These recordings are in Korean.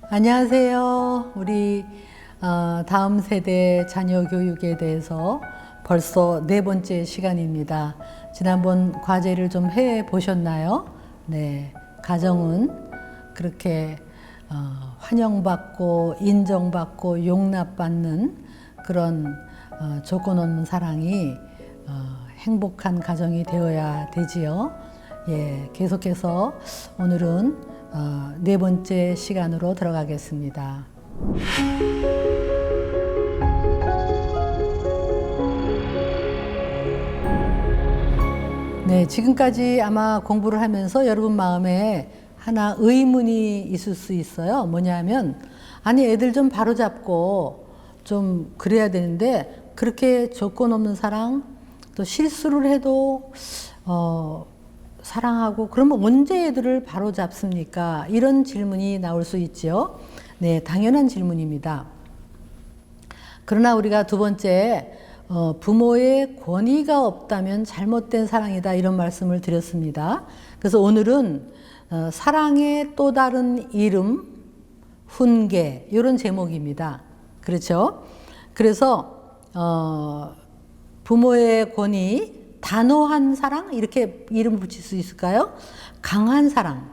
안녕하세요. 우리 다음 세대 자녀 교육에 대해서 벌써 네 번째 시간입니다. 지난번 과제를 좀 해 보셨나요? 네, 가정은 그렇게 환영받고 인정받고 용납받는 그런 조건 없는 사랑이 행복한 가정이 되어야 되지요. 예, 계속해서 오늘은 네 번째 시간으로 들어가겠습니다. 네, 지금까지 아마 공부를 하면서 여러분 마음에 하나 의문이 있을 수 있어요. 뭐냐면, 아니, 애들 좀 바로잡고 좀 그래야 되는데, 그렇게 조건 없는 사랑, 또 실수를 해도, 사랑하고 그러면 언제 애들을 바로 잡습니까? 이런 질문이 나올 수 있죠. 네, 당연한 질문입니다. 그러나 우리가 두 번째 부모의 권위가 없다면 잘못된 사랑이다 이런 말씀을 드렸습니다. 그래서 오늘은 사랑의 또 다른 이름 훈계 이런 제목입니다. 그렇죠? 그래서 부모의 권위 단호한 사랑 이렇게 이름 붙일 수 있을까요? 강한 사랑.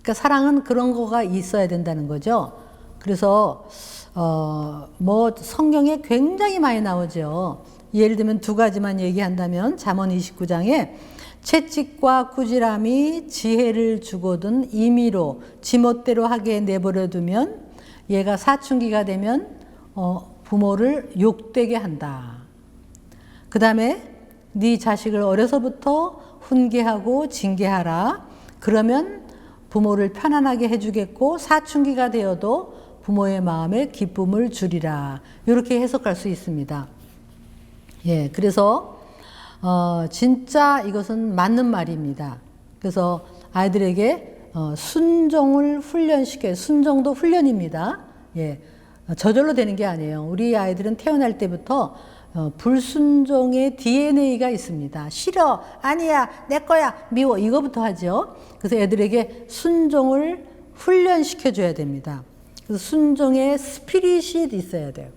그러니까 사랑은 그런 거가 있어야 된다는 거죠. 그래서 뭐 성경에 굉장히 많이 나오죠. 예를 들면 두 가지만 얘기한다면 잠언 29장에 채찍과 꾸지람이 지혜를 주거든 임의로 지멋대로 하게 내버려 두면 얘가 사춘기가 되면 부모를 욕되게 한다. 그 다음에 네 자식을 어려서부터 훈계하고 징계하라. 그러면 부모를 편안하게 해주겠고 사춘기가 되어도 부모의 마음에 기쁨을 주리라. 이렇게 해석할 수 있습니다. 예, 그래서 진짜 이것은 맞는 말입니다. 그래서 아이들에게 순종을 훈련시켜요. 순종도 훈련입니다. 예, 저절로 되는 게 아니에요. 우리 아이들은 태어날 때부터 불순종의 DNA가 있습니다. 싫어, 아니야, 내 거야, 미워 이거부터 하죠. 그래서 애들에게 순종을 훈련시켜줘야 됩니다. 그래서 순종의 스피릿이 있어야 돼요.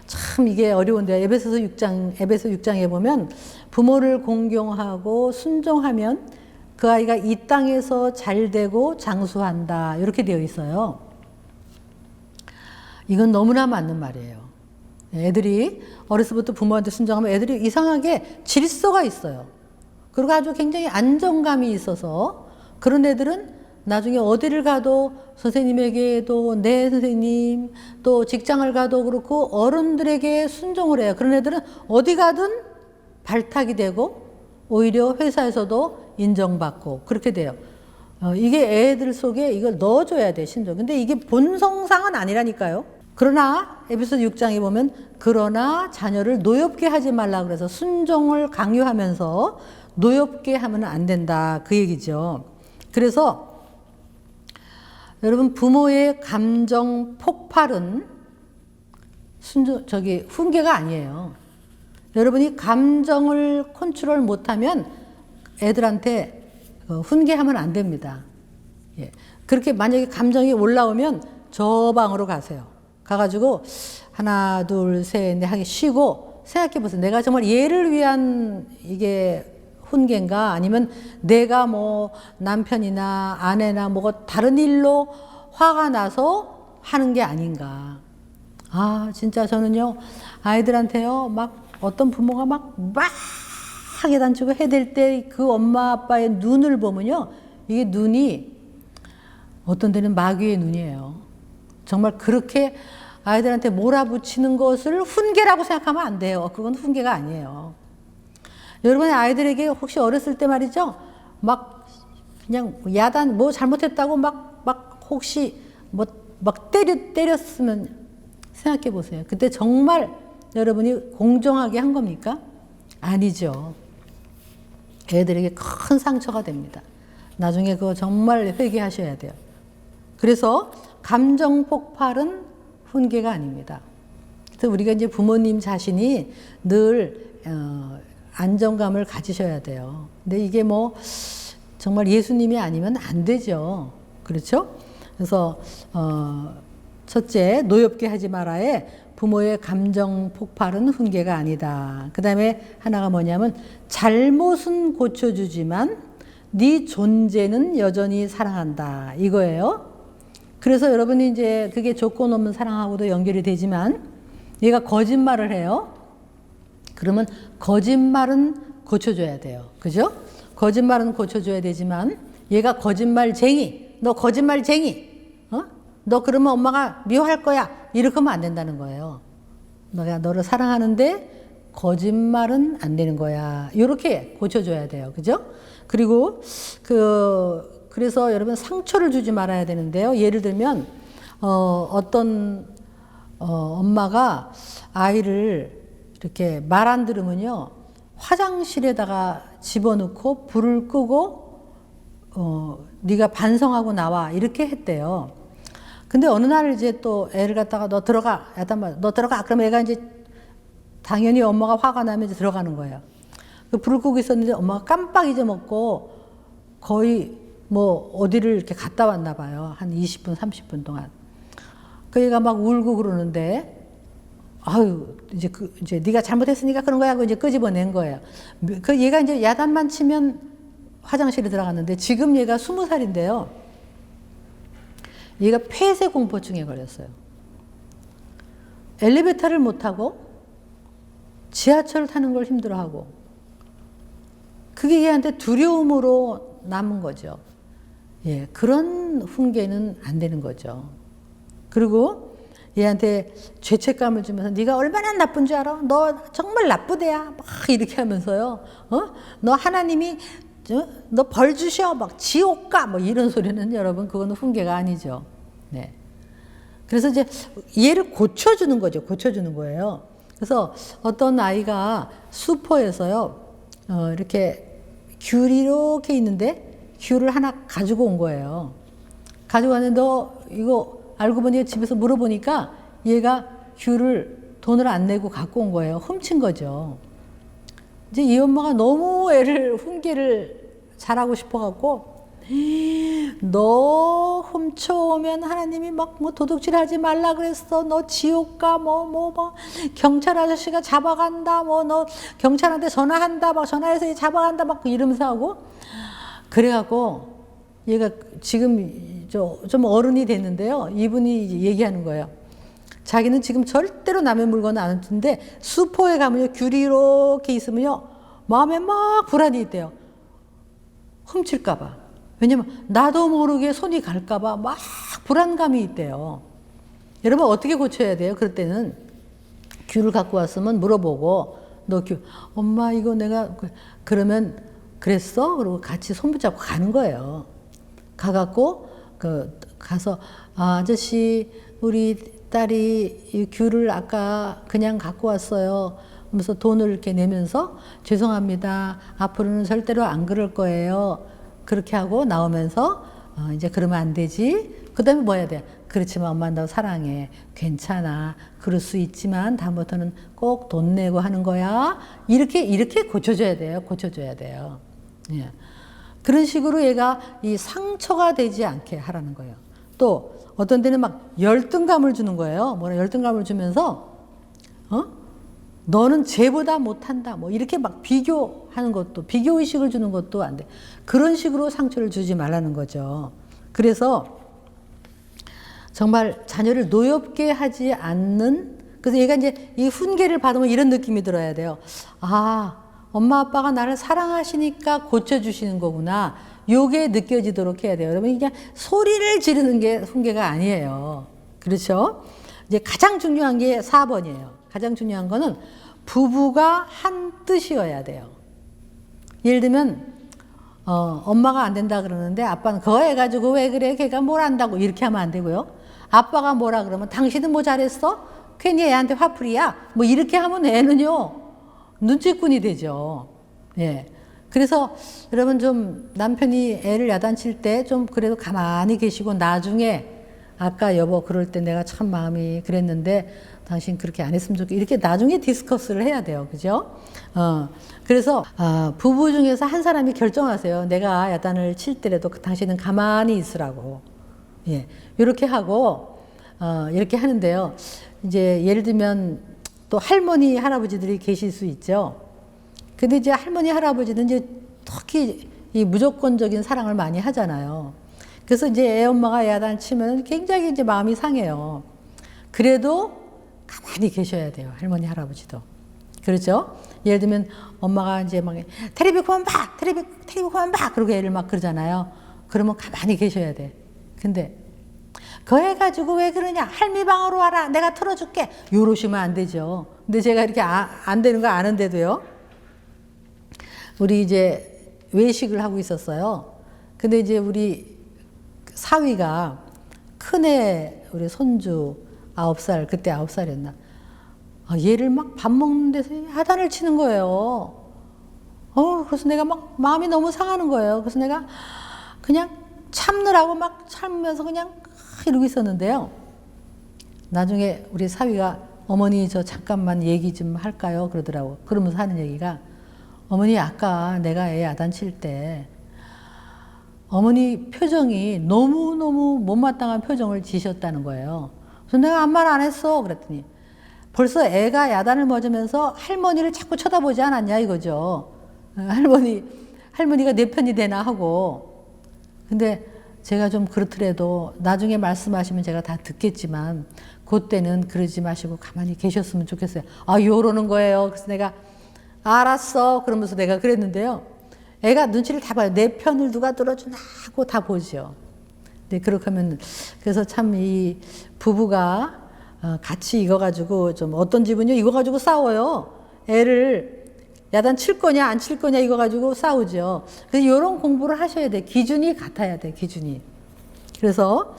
참 이게 어려운데요. 에베소서 6장에 보면 부모를 공경하고 순종하면 그 아이가 이 땅에서 잘되고 장수한다 이렇게 되어 있어요. 이건 너무나 맞는 말이에요. 애들이 어려서부터 부모한테 순종하면 애들이 이상하게 질서가 있어요. 그리고 아주 굉장히 안정감이 있어서 그런 애들은 나중에 어디를 가도 선생님에게도 네 선생님 또 직장을 가도 그렇고 어른들에게 순종을 해요. 그런 애들은 어디 가든 발탁이 되고 오히려 회사에서도 인정받고 그렇게 돼요. 이게 애들 속에 이걸 넣어줘야 돼, 신종. 근데 이게 본성상은 아니라니까요. 그러나 에베소 6장에 보면 그러나 자녀를 노엽게 하지 말라 그래서 순종을 강요하면서 노엽게 하면 안 된다 그 얘기죠. 그래서 여러분 부모의 감정 폭발은 훈계가 아니에요. 여러분이 감정을 컨트롤 못하면 애들한테 훈계하면 안 됩니다. 예. 그렇게 만약에 감정이 올라오면 저 방으로 가세요. 가가지고 하나 둘 셋 넷 하게 쉬고 생각해 보세요. 내가 정말 얘를 위한 이게 훈계인가 아니면 내가 뭐 남편이나 아내나 뭐가 다른 일로 화가 나서 하는 게 아닌가. 아 진짜 저는요 아이들한테요 막 어떤 부모가 막 야단치고 해댈 때 그 엄마 아빠의 눈을 보면요 이게 눈이 어떤 데는 마귀의 눈이에요. 정말 그렇게 아이들한테 몰아붙이는 것을 훈계라고 생각하면 안 돼요. 그건 훈계가 아니에요. 여러분의 아이들에게 혹시 어렸을 때 말이죠. 막 그냥 야단 뭐 잘못했다고 막 혹시 뭐 막 때렸으면 생각해 보세요. 그때 정말 여러분이 공정하게 한 겁니까? 아니죠. 애들에게 큰 상처가 됩니다. 나중에 그거 정말 회개하셔야 돼요. 그래서 감정 폭발은 훈계가 아닙니다. 그래서 우리가 이제 부모님 자신이 늘 안정감을 가지셔야 돼요. 근데 이게 뭐 정말 예수님이 아니면 안 되죠. 그렇죠? 그래서 첫째, 노엽게 하지 말아에 부모의 감정 폭발은 훈계가 아니다. 그 다음에 하나가 뭐냐면 잘못은 고쳐주지만 네 존재는 여전히 사랑한다. 이거예요. 그래서 여러분이 이제 그게 조건 없는 사랑하고도 연결이 되지만 얘가 거짓말을 해요. 그러면 거짓말은 고쳐줘야 돼요. 그죠? 거짓말은 고쳐줘야 되지만 얘가 거짓말쟁이, 너 거짓말쟁이, 너 그러면 엄마가 미워할 거야. 이렇게 하면 안 된다는 거예요. 내가 너를 사랑하는데 거짓말은 안 되는 거야. 이렇게 고쳐줘야 돼요. 그죠? 그리고 그래서 여러분 상처를 주지 말아야 되는데요. 예를 들면 어떤 엄마가 아이를 이렇게 말 안 들으면요. 화장실에다가 집어넣고 불을 끄고 네가 반성하고 나와 이렇게 했대요. 근데 어느 날 이제 또 애를 갖다가 너 들어가. 너 들어가. 그러면 애가 이제 당연히 엄마가 화가 나면 이제 들어가는 거예요. 불을 끄고 있었는데 엄마가 깜빡 잊어먹고 거의 뭐 어디를 이렇게 갔다 왔나 봐요. 한 20분, 30분 동안. 그 애가 막 울고 그러는데 아유, 이제 네가 잘못했으니까 그런 거야 하고 이제 끄집어낸 거예요. 그 얘가 이제 야단만 치면 화장실에 들어갔는데 지금 얘가 20살인데요. 얘가 폐쇄공포증에 걸렸어요. 엘리베이터를 못 타고 지하철 타는 걸 힘들어하고 그게 얘한테 두려움으로 남은 거죠. 예, 그런 훈계는 안 되는 거죠. 그리고 얘한테 죄책감을 주면서 네가 얼마나 나쁜 줄 알아? 너 정말 나쁘대야. 막 이렇게 하면서요. 너 하나님이 너 벌 주셔. 막 지옥 가. 뭐 이런 소리는 여러분 그거는 훈계가 아니죠. 네. 그래서 이제 얘를 고쳐주는 거죠. 고쳐주는 거예요. 그래서 어떤 아이가 슈퍼에서요. 이렇게 귤이 이렇게 있는데 귤을 하나 가지고 온 거예요. 가지고 왔는데 너 이거 알고 보니 집에서 물어보니까 얘가 귤을 돈을 안 내고 갖고 온 거예요. 훔친 거죠. 이제 이 엄마가 너무 애를 훈계를 잘하고 싶어갖고 너 훔쳐오면 하나님이 막 뭐 도둑질하지 말라 그랬어. 너 지옥 가. 뭐 경찰 아저씨가 잡아간다. 뭐 너 경찰한테 전화한다. 막 전화해서 잡아간다. 막 이러면서 하고 그래갖고 얘가 지금 좀 어른이 됐는데요. 이분이 얘기하는 거예요. 자기는 지금 절대로 남의 물건을 안 훔치는데 슈퍼에 가면요. 귤이 이렇게 있으면요. 마음에 막 불안이 있대요. 훔칠까 봐. 왜냐면 나도 모르게 손이 갈까 봐 막 불안감이 있대요. 여러분 어떻게 고쳐야 돼요? 그럴 때는 귤을 갖고 왔으면 물어보고 너 귤, 엄마 이거 내가 그러면 그랬어? 그리고 같이 손 붙잡고 가는 거예요. 가갖고 가서 아저씨 우리 딸이 이 귤을 아까 그냥 갖고 왔어요. 하면서 돈을 이렇게 내면서 죄송합니다. 앞으로는 절대로 안 그럴 거예요. 그렇게 하고 나오면서 이제 그러면 안 되지. 그 다음에 뭐 해야 돼? 그렇지만 엄마 너 사랑해. 괜찮아. 그럴 수 있지만 다음부터는 꼭 돈 내고 하는 거야. 이렇게 고쳐줘야 돼요. 고쳐줘야 돼요. 예. 그런 식으로 얘가 이 상처가 되지 않게 하라는 거예요. 또 어떤 데는 막 열등감을 주는 거예요. 뭐라 열등감을 주면서 너는 쟤보다 못한다. 뭐 이렇게 막 비교하는 것도 비교의식을 주는 것도 안 돼. 그런 식으로 상처를 주지 말라는 거죠. 그래서 정말 자녀를 노엽게 하지 않는 그래서 얘가 이제 이 훈계를 받으면 이런 느낌이 들어야 돼요. 아 엄마 아빠가 나를 사랑하시니까 고쳐주시는 거구나. 요게 느껴지도록 해야 돼요. 여러분 그냥 소리를 지르는 게 훈계가 아니에요. 그렇죠? 이제 가장 중요한 게 4번이에요. 가장 중요한 거는 부부가 한 뜻이어야 돼요. 예를 들면 엄마가 안 된다 그러는데 아빠는 그거 해가지고 왜 그래? 걔가 뭘 안다고 이렇게 하면 안 되고요. 아빠가 뭐라 그러면 당신은 뭐 잘했어? 괜히 애한테 화풀이야? 뭐 이렇게 하면 애는요. 눈치꾼이 되죠. 예. 그래서 여러분 좀 남편이 애를 야단칠 때 좀 그래도 가만히 계시고 나중에 아까 여보 그럴 때 내가 참 마음이 그랬는데 당신 그렇게 안 했으면 좋겠다. 이렇게 나중에 디스커스를 해야 돼요. 그죠? 그래서 부부 중에서 한 사람이 결정하세요. 내가 야단을 칠 때라도 당신은 가만히 있으라고. 예. 이렇게 하고, 이렇게 하는데요. 이제 예를 들면 또 할머니, 할아버지들이 계실 수 있죠. 근데 이제 할머니, 할아버지는 이제 특히 이 무조건적인 사랑을 많이 하잖아요. 그래서 이제 애 엄마가 야단치면 굉장히 이제 마음이 상해요. 그래도 가만히 계셔야 돼요. 할머니, 할아버지도. 그렇죠? 예를 들면 엄마가 이제 막 테레비 그만 봐! 테레비 그만 봐! 그러고 애를 막 그러잖아요. 그러면 가만히 계셔야 돼. 근데 그거 해가지고 왜 그러냐? 할미 방으로 와라. 내가 틀어줄게. 요러시면 안 되죠. 근데 제가 이렇게 안 되는 거 아는데도요. 우리 이제 외식을 하고 있었어요. 근데 이제 우리 사위가 큰애 우리 손주 9살, 그때 9살이었나. 얘를 막 밥 먹는 데서 야단을 치는 거예요. 그래서 내가 막 마음이 너무 상하는 거예요. 그래서 내가 그냥 참느라고 막 참으면서 그냥 이러고 있었는데요. 나중에 우리 사위가 어머니 저 잠깐만 얘기 좀 할까요? 그러더라고. 그러면서 하는 얘기가 어머니 아까 내가 애 야단칠 때 어머니 표정이 너무너무 못마땅한 표정을 지셨다는 거예요. 그래서 내가 아무 말 안 했어. 그랬더니 벌써 애가 야단을 맞으면서 할머니를 자꾸 쳐다보지 않았냐 이거죠. 할머니가 내 편이 되나 하고. 근데 제가 좀 그렇더라도 나중에 말씀하시면 제가 다 듣겠지만 그때는 그러지 마시고 가만히 계셨으면 좋겠어요. 요러는 거예요. 그래서 내가 알았어. 그러면서 내가 그랬는데요. 애가 눈치를 다 봐요. 내 편을 누가 들어주나 하고 다 보죠. 네, 그렇게 하면, 그래서 참 이 부부가 같이 이거 가지고 좀 어떤 집은요, 이거 가지고 싸워요. 애를 야단 칠 거냐, 안 칠 거냐, 이거 가지고 싸우죠. 그래서 이런 공부를 하셔야 돼. 기준이 같아야 돼, 기준이. 그래서,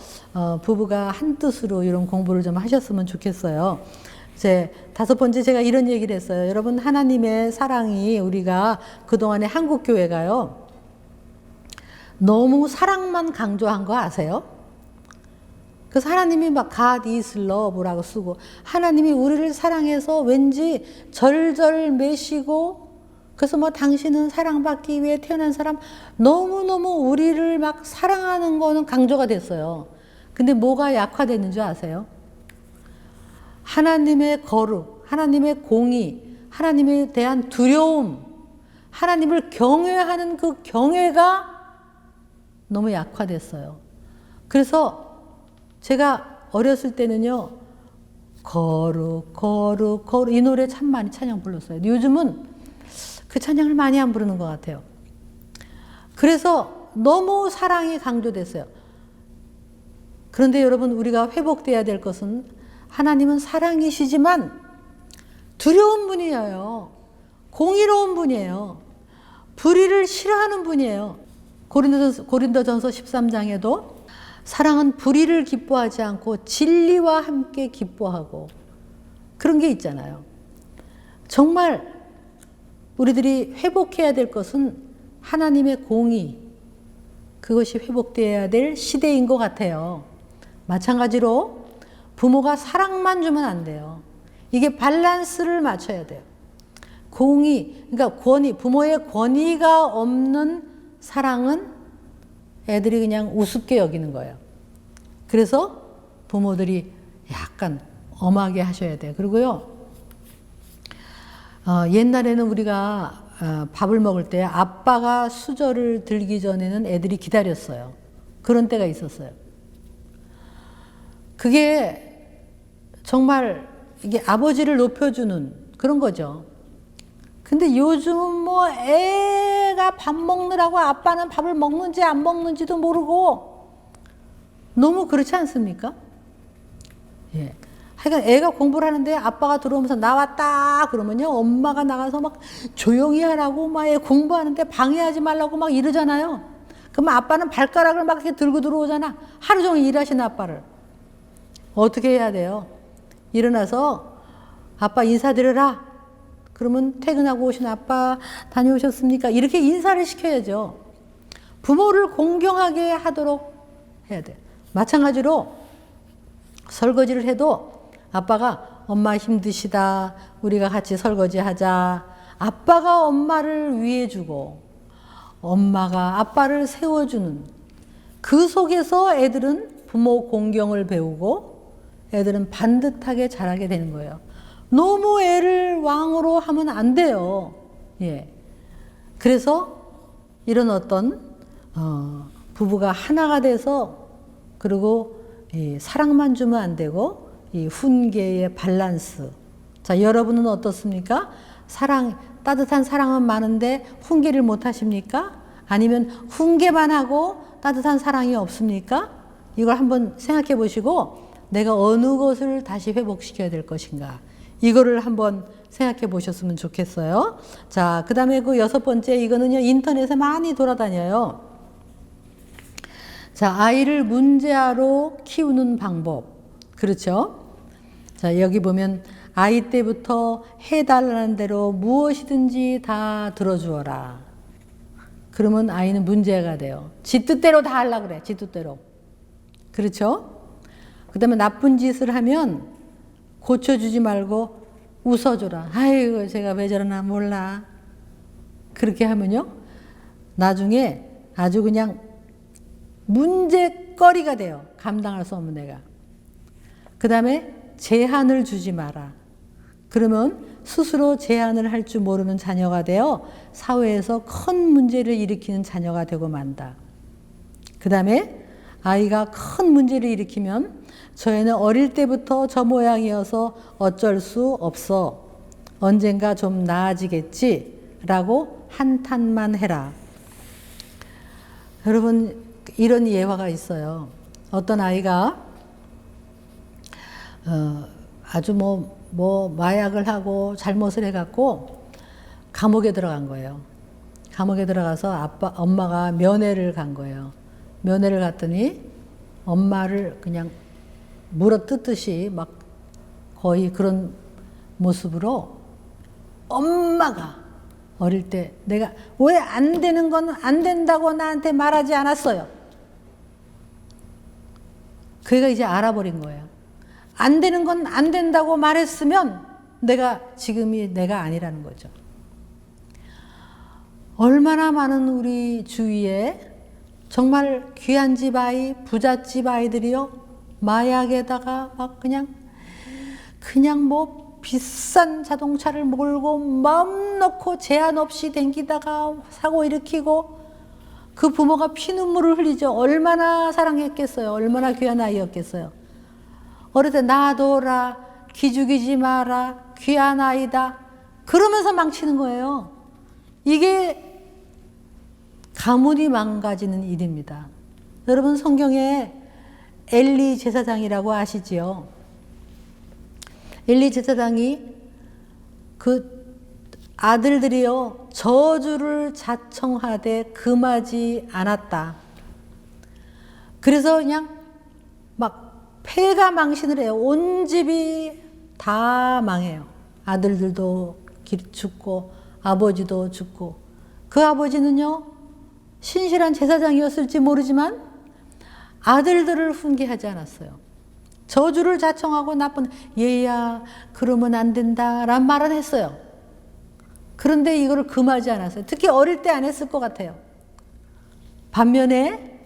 부부가 한 뜻으로 이런 공부를 좀 하셨으면 좋겠어요. 이제 5번째 제가 이런 얘기를 했어요. 여러분, 하나님의 사랑이 우리가 그동안에 한국교회가요, 너무 사랑만 강조한 거 아세요? 그래서 하나님이 막 God is love라고 쓰고 하나님이 우리를 사랑해서 왠지 절절 매시고 그래서 뭐 당신은 사랑받기 위해 태어난 사람 너무너무 우리를 막 사랑하는 거는 강조가 됐어요. 근데 뭐가 약화됐는 줄 아세요? 하나님의 거룩, 하나님의 공의, 하나님에 대한 두려움, 하나님을 경외하는 그 경외가 너무 약화됐어요. 그래서 제가 어렸을 때는요, 거룩, 거룩, 거룩, 이 노래 참 많이 찬양 불렀어요. 요즘은 그 찬양을 많이 안 부르는 것 같아요. 그래서 너무 사랑이 강조됐어요. 그런데 여러분, 우리가 회복돼야 될 것은 하나님은 사랑이시지만 두려운 분이에요. 공의로운 분이에요. 불의를 싫어하는 분이에요. 고린도전서 13장에도 사랑은 불의를 기뻐하지 않고 진리와 함께 기뻐하고 그런 게 있잖아요. 정말 우리들이 회복해야 될 것은 하나님의 공의, 그것이 회복되어야 될 시대인 것 같아요. 마찬가지로 부모가 사랑만 주면 안 돼요. 이게 밸런스를 맞춰야 돼요. 공의, 그러니까 권위, 부모의 권위가 없는 사랑은 애들이 그냥 우습게 여기는 거예요. 그래서 부모들이 약간 엄하게 하셔야 돼요. 그리고요, 옛날에는 우리가 밥을 먹을 때 아빠가 수저를 들기 전에는 애들이 기다렸어요. 그런 때가 있었어요. 그게 정말 이게 아버지를 높여주는 그런 거죠. 근데 요즘은 뭐 애가 밥 먹느라고 아빠는 밥을 먹는지 안 먹는지도 모르고 너무 그렇지 않습니까? 예. 하여간 애가 공부를 하는데 아빠가 들어오면서 나왔다 그러면요, 엄마가 나가서 막 조용히 하라고 막 애 공부하는데 방해하지 말라고 막 이러잖아요. 그러면 아빠는 발가락을 막 이렇게 들고 들어오잖아. 하루 종일 일하시는 아빠를. 어떻게 해야 돼요? 일어나서 아빠 인사드려라. 그러면 퇴근하고 오신 아빠 다녀오셨습니까? 이렇게 인사를 시켜야죠. 부모를 공경하게 하도록 해야 돼요. 마찬가지로 설거지를 해도 아빠가 엄마 힘드시다. 우리가 같이 설거지하자. 아빠가 엄마를 위해주고 엄마가 아빠를 세워주는 그 속에서 애들은 부모 공경을 배우고 애들은 반듯하게 자라게 되는 거예요. 너무 애를 왕으로 하면 안 돼요. 예. 그래서 이런 어떤 부부가 하나가 돼서 그리고 이 사랑만 주면 안 되고 이 훈계의 밸런스. 자, 여러분은 어떻습니까? 따뜻한 사랑은 많은데 훈계를 못 하십니까? 아니면 훈계만 하고 따뜻한 사랑이 없습니까? 이걸 한번 생각해 보시고 내가 어느 것을 다시 회복시켜야 될 것인가. 이거를 한번 생각해 보셨으면 좋겠어요. 자, 그 다음에 그 6번째, 이거는요, 인터넷에 많이 돌아다녀요. 자, 아이를 문제아로 키우는 방법. 그렇죠? 자, 여기 보면 아이 때부터 해달라는 대로 무엇이든지 다 들어주어라. 그러면 아이는 문제가 돼요. 지 뜻대로 다 하려고 그래, 지 뜻대로. 그렇죠? 그 다음에 나쁜 짓을 하면 고쳐주지 말고 웃어줘라. 아이고, 제가 왜 저러나 몰라. 그렇게 하면요, 나중에 아주 그냥 문제거리가 돼요. 감당할 수 없는 애가. 그 다음에 제한을 주지 마라. 그러면 스스로 제한을 할 줄 모르는 자녀가 되어 사회에서 큰 문제를 일으키는 자녀가 되고 만다. 그 다음에 아이가 큰 문제를 일으키면 저 애는 어릴 때부터 저 모양이어서 어쩔 수 없어. 언젠가 좀 나아지겠지. 라고 한탄만 해라. 여러분, 이런 예화가 있어요. 어떤 아이가 아주 마약을 하고 잘못을 해갖고 감옥에 들어간 거예요. 감옥에 들어가서 엄마가 면회를 간 거예요. 면회를 갔더니 엄마를 그냥 물어뜯듯이 막 거의 그런 모습으로 엄마가 어릴 때 내가 왜 안 되는 건 안 된다고 나한테 말하지 않았어요. 그 애가 이제 알아버린 거예요. 안 되는 건 안 된다고 말했으면 지금이 내가 아니라는 거죠. 얼마나 많은 우리 주위에 정말 귀한 집 아이, 부잣집 아이들이요, 마약에다가 막 그냥 비싼 자동차를 몰고 마음 놓고 제한 없이 댕기다가 사고 일으키고 그 부모가 피눈물을 흘리죠. 얼마나 사랑했겠어요. 얼마나 귀한 아이였겠어요. 어릴 때 놔둬라, 기죽이지 마라, 귀한 아이다. 그러면서 망치는 거예요. 이게 가문이 망가지는 일입니다. 여러분, 성경에 엘리 제사장이라고 아시지요? 엘리 제사장이 그 아들들이요, 저주를 자청하되 금하지 않았다. 그래서 그냥 막 폐가 망신을 해요. 온 집이 다 망해요. 아들들도 죽고 아버지도 죽고. 그 아버지는요, 신실한 제사장이었을지 모르지만 아들들을 훈계하지 않았어요. 저주를 자청하고 나쁜 얘야 그러면 안 된다라는 말은 했어요. 그런데 이거를 금하지 않았어요. 특히 어릴 때 안 했을 것 같아요. 반면에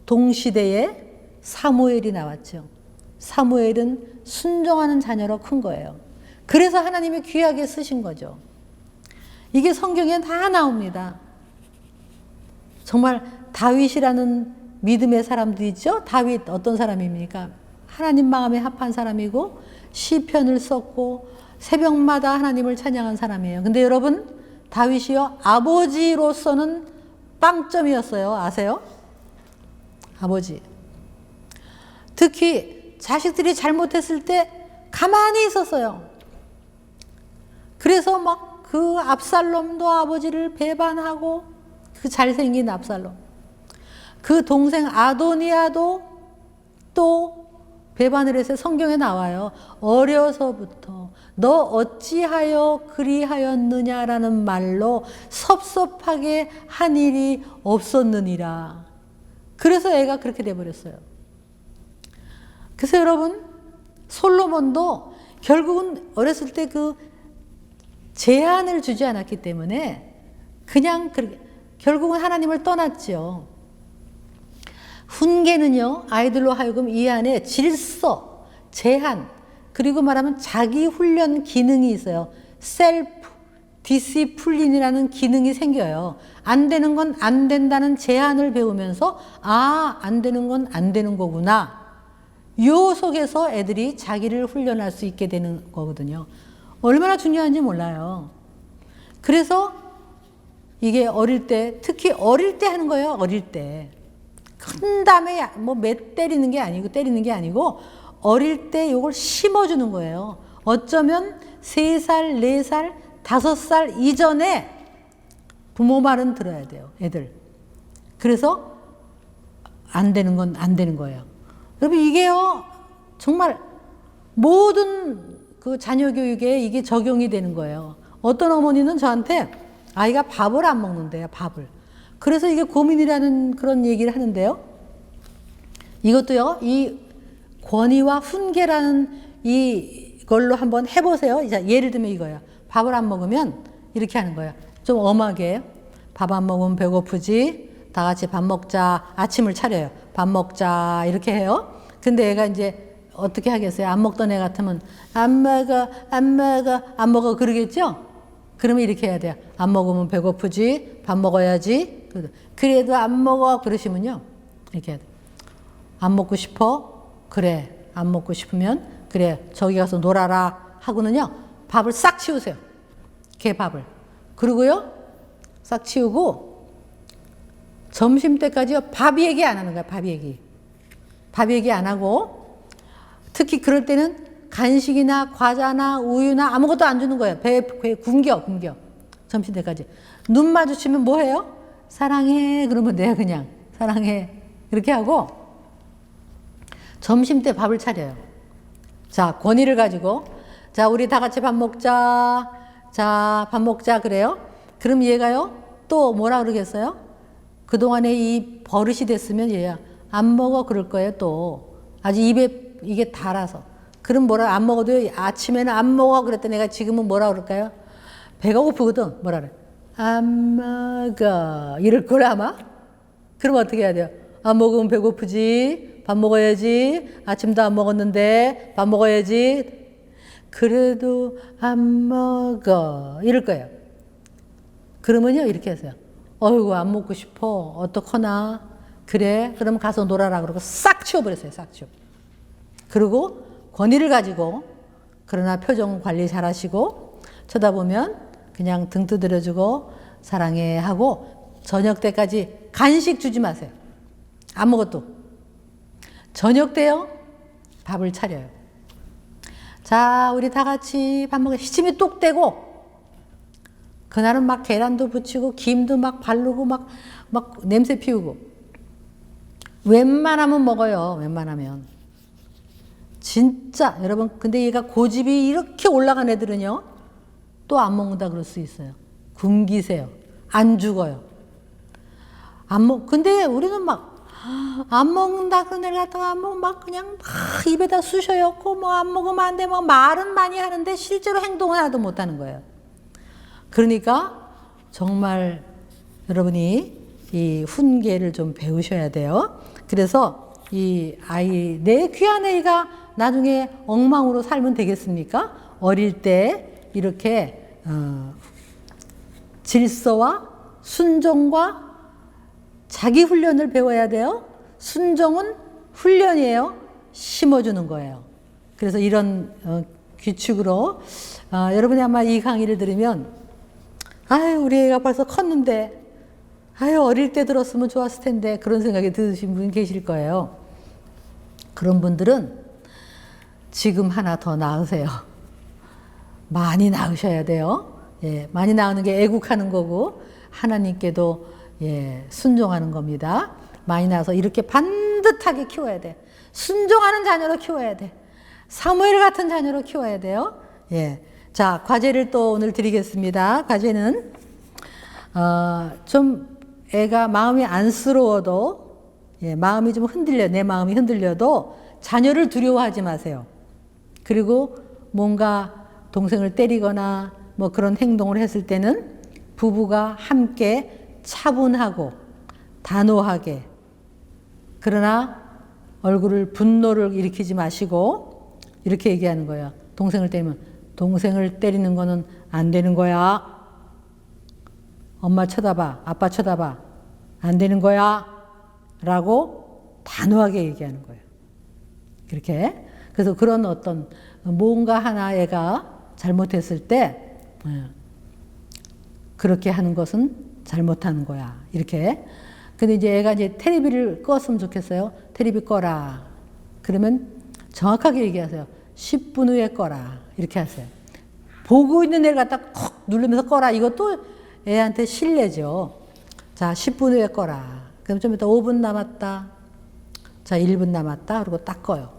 동시대에 사무엘이 나왔죠. 사무엘은 순종하는 자녀로 큰 거예요. 그래서 하나님이 귀하게 쓰신 거죠. 이게 성경에 다 나옵니다. 정말 다윗이라는 믿음의 사람도 있죠. 다윗 어떤 사람입니까? 하나님 마음에 합한 사람이고 시편을 썼고 새벽마다 하나님을 찬양한 사람이에요. 근데 여러분, 다윗이요, 아버지로서는 빵점이었어요. 아세요? 아버지. 특히 자식들이 잘못했을 때 가만히 있었어요. 그래서 막 그 압살롬도 아버지를 배반하고, 그 잘생긴 압살롬, 그 동생 아도니아도 또 배반을 해서 성경에 나와요. 어려서부터 너 어찌하여 그리하였느냐라는 말로 섭섭하게 한 일이 없었느니라. 그래서 애가 그렇게 돼버렸어요. 그래서 여러분, 솔로몬도 결국은 어렸을 때 그 제한을 주지 않았기 때문에 그냥 결국은 하나님을 떠났죠. 훈계는요, 아이들로 하여금 이 안에 질서, 제한, 그리고 말하면 자기 훈련 기능이 있어요. 셀프 디시플린이라는 기능이 생겨요. 안 되는 건 안 된다는 제한을 배우면서 안 되는 건 안 되는 거구나. 요 속에서 애들이 자기를 훈련할 수 있게 되는 거거든요. 얼마나 중요한지 몰라요. 그래서 이게 어릴 때, 특히 어릴 때 하는 거예요. 어릴 때. 큰 다음에 뭐 몇 때리는 게 아니고 어릴 때 이걸 심어주는 거예요. 어쩌면 3살, 4살, 5살 이전에 부모 말은 들어야 돼요. 애들. 그래서 안 되는 건 안 되는 거예요. 여러분 이게요. 정말 모든 그 자녀 교육에 이게 적용이 되는 거예요. 어떤 어머니는 저한테 아이가 밥을 안 먹는데요. 밥을. 그래서 이게 고민이라는 그런 얘기를 하는데요. 이것도요. 이 권위와 훈계라는 이걸로 한번 해보세요. 자, 예를 들면 이거예요. 밥을 안 먹으면 이렇게 하는 거예요. 좀 엄하게. 밥 안 먹으면 배고프지. 다 같이 밥 먹자. 아침을 차려요. 밥 먹자. 이렇게 해요. 근데 애가 이제 어떻게 하겠어요? 안 먹던 애 같으면 안 먹어 그러겠죠? 그러면 이렇게 해야 돼요. 안 먹으면 배고프지. 밥 먹어야지. 그래도 안 먹어 그러시면요. 이렇게 해야 돼요. 안 먹고 싶어? 그래. 안 먹고 싶으면 그래. 저기 가서 놀아라 하고는요. 밥을 싹 치우세요. 개 밥을. 그리고요. 싹 치우고 점심때까지요. 밥 얘기 안 하는 거야. 밥 얘기. 밥 얘기 안 하고 특히 그럴 때는 간식이나 과자나 우유나 아무것도 안 주는 거예요. 배에 굶겨. 점심때까지. 눈 마주치면 뭐 해요? 사랑해. 그러면 돼요. 그냥. 사랑해. 이렇게 하고 점심때 밥을 차려요. 자, 권위를 가지고 자, 우리 다 같이 밥 먹자. 자, 밥 먹자 그래요. 그럼 얘가요. 또 뭐라 그러겠어요? 그동안에 이 버릇이 됐으면 얘야 안 먹어 그럴 거예요. 또 아주 입에 이게 달아서. 그럼 뭐라 안 먹어도 아침에는 안 먹어 그랬더니 내가 지금은 뭐라 그럴까요? 배가 고프거든. 뭐라 그래? 안 먹어 이럴 걸 아마? 그럼 어떻게 해야 돼요? 안 먹으면 배고프지. 밥 먹어야지. 아침도 안 먹었는데 밥 먹어야지. 그래도 안 먹어 이럴 거예요. 그러면요 이렇게 하세요. 어이구 안 먹고 싶어. 어떡하나. 그래 그럼 가서 놀아라 그러고 싹 치워버렸어요. 싹 치워. 그리고 권위를 가지고 그러나 표정 관리 잘 하시고 쳐다보면 그냥 등 두드려주고 사랑해 하고 저녁 때까지 간식 주지 마세요. 아무것도. 저녁 때요 밥을 차려요. 자 우리 다 같이 밥 먹어. 시침이 뚝 떼고 그날은 막 계란도 부치고 김도 막 바르고 막 냄새 피우고 웬만하면 먹어요. 웬만하면. 진짜 여러분 근데 얘가 고집이 이렇게 올라간 애들은요 또 안 먹는다 그럴 수 있어요. 굶기세요. 안 죽어요. 근데 우리는 막 안 먹는다 그런 애를 갖다가 안 먹으면 막 그냥 막 입에다 쑤셔였고 뭐 안 먹으면 안 돼. 뭐 말은 많이 하는데 실제로 행동은 하나도 못 하는 거예요. 그러니까 정말 여러분이 이 훈계를 좀 배우셔야 돼요. 그래서 이 아이, 내 귀한 애가 나중에 엉망으로 살면 되겠습니까? 어릴 때 이렇게 질서와 순종과 자기 훈련을 배워야 돼요. 순종은 훈련이에요. 심어주는 거예요. 그래서 이런 규칙으로 여러분이 아마 이 강의를 들으면 아유 우리 애가 벌써 컸는데 아유 어릴 때 들었으면 좋았을 텐데 그런 생각이 드신 분 계실 거예요. 그런 분들은 지금 하나 더 낳으세요. 많이 낳으셔야 돼요. 예, 많이 낳는 게 애국하는 거고 하나님께도 예, 순종하는 겁니다. 많이 낳아서 이렇게 반듯하게 키워야 돼. 순종하는 자녀로 키워야 돼. 사무엘 같은 자녀로 키워야 돼요. 예, 자 과제를 또 오늘 드리겠습니다. 과제는 좀 애가 마음이 안쓰러워도 예, 마음이 좀 흔들려 내 마음이 흔들려도 자녀를 두려워하지 마세요. 그리고 뭔가 동생을 때리거나 뭐 그런 행동을 했을 때는 부부가 함께 차분하고 단호하게 그러나 얼굴을 분노를 일으키지 마시고 이렇게 얘기하는 거예요. 동생을 때리면 동생을 때리는 거는 안 되는 거야. 엄마 쳐다봐, 아빠 쳐다봐, 안 되는 거야. 라고 단호하게 얘기하는 거예요. 이렇게. 그래서 그런 어떤 뭔가 하나 애가 잘못했을 때 그렇게 하는 것은 잘못하는 거야. 이렇게. 근데 이제 애가 이제 테레비를 껐으면 좋겠어요. 테레비 꺼라. 그러면 정확하게 얘기하세요. 10분 후에 꺼라. 이렇게 하세요. 보고 있는 애를 갖다 콕 누르면서 꺼라. 이것도 애한테 신뢰죠. 자, 10분 후에 꺼라. 그럼 좀 이따 5분 남았다. 자, 1분 남았다. 그리고 딱 꺼요.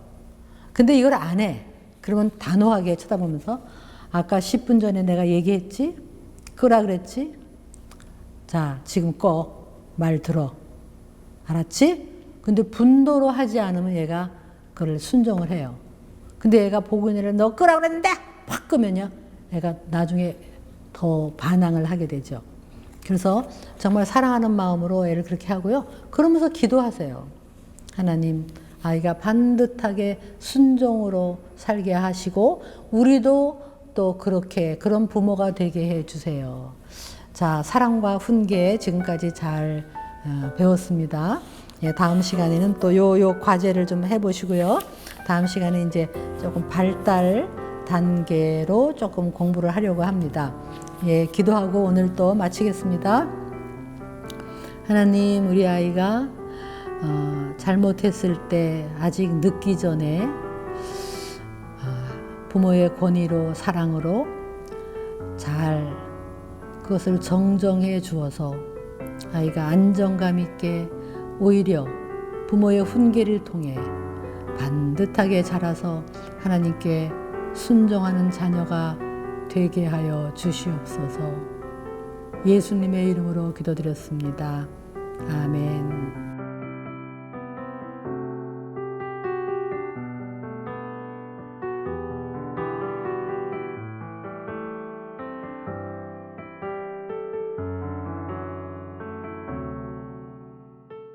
근데 이걸 안 해. 그러면 단호하게 쳐다보면서 아까 10분 전에 내가 얘기했지? 끄라 그랬지? 자, 지금 꺼. 말 들어. 알았지? 근데 분노로 하지 않으면 얘가 그걸 순종을 해요. 근데 얘가 보고 있는 애를 너 끄라 그랬는데 확 끄면요. 애가 나중에 더 반항을 하게 되죠. 그래서 정말 사랑하는 마음으로 애를 그렇게 하고요. 그러면서 기도하세요. 하나님, 아이가 반듯하게 순종으로 살게 하시고 우리도 또 그렇게 그런 부모가 되게 해주세요. 자, 사랑과 훈계 지금까지 잘 배웠습니다. 예, 다음 시간에는 또 요 과제를 좀 해보시고요. 다음 시간에 이제 조금 발달 단계로 조금 공부를 하려고 합니다. 예, 기도하고 오늘 또 마치겠습니다. 하나님, 우리 아이가 잘못했을 때 아직 늦기 전에 부모의 권위로 사랑으로 잘 그것을 정정해 주어서 아이가 안정감 있게 오히려 부모의 훈계를 통해 반듯하게 자라서 하나님께 순종하는 자녀가 되게 하여 주시옵소서. 예수님의 이름으로 기도드렸습니다. 아멘.